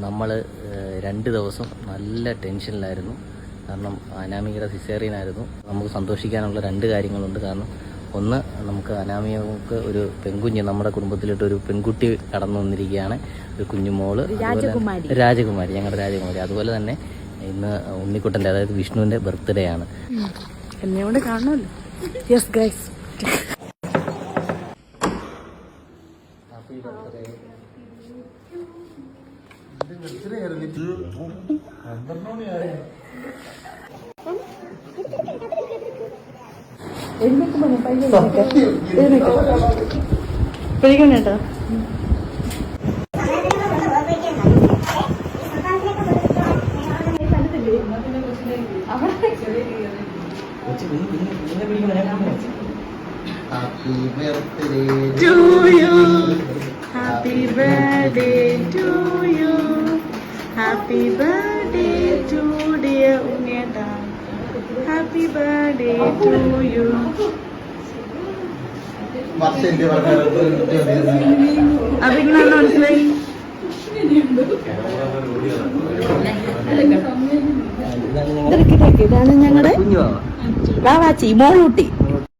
നമ്മൾ 2 ദിവസം നല്ല ടെൻഷനിലായിരുന്നു. കാരണം അനാമികയുടെ സിസേറിയനായിരുന്നു. നമുക്ക് സന്തോഷിക്കാനുള്ള 2 കാര്യങ്ങളുണ്ട്. കാരണം ഒന്ന്, നമുക്ക് അനാമികൾക്ക് ഒരു പെൺകുഞ്ഞ്, നമ്മുടെ കുടുംബത്തിലിട്ട് ഒരു പെൺകുട്ടി കടന്നു വന്നിരിക്കുകയാണ്, ഒരു കുഞ്ഞുമോള്, രാജകുമാരി, ഞങ്ങളുടെ രാജകുമാരി. അതുപോലെ തന്നെ ഇന്ന് ഉണ്ണിക്കുട്ടൻ്റെ, അതായത് വിഷ്ണുവിൻ്റെ ബർത്ത്ഡേ ആണ്. എന്നെ കൊണ്ട് കാണണമല്ലോ. Yes guys, happy birthday. പിടിക്കണേട്ടോ. Happy birthday to you, happy birthday to you, happy birthday to dear ഉണ്ണിയേട്ടാ, ഹാപ്പി ബർത്ത്ഡേ ടു യു. അതെങ്ങനെയാണോ മനസ്സിലായി? ഇതാണ് ഞങ്ങളുടെ വാവാച്ചി മോളൂട്ടി.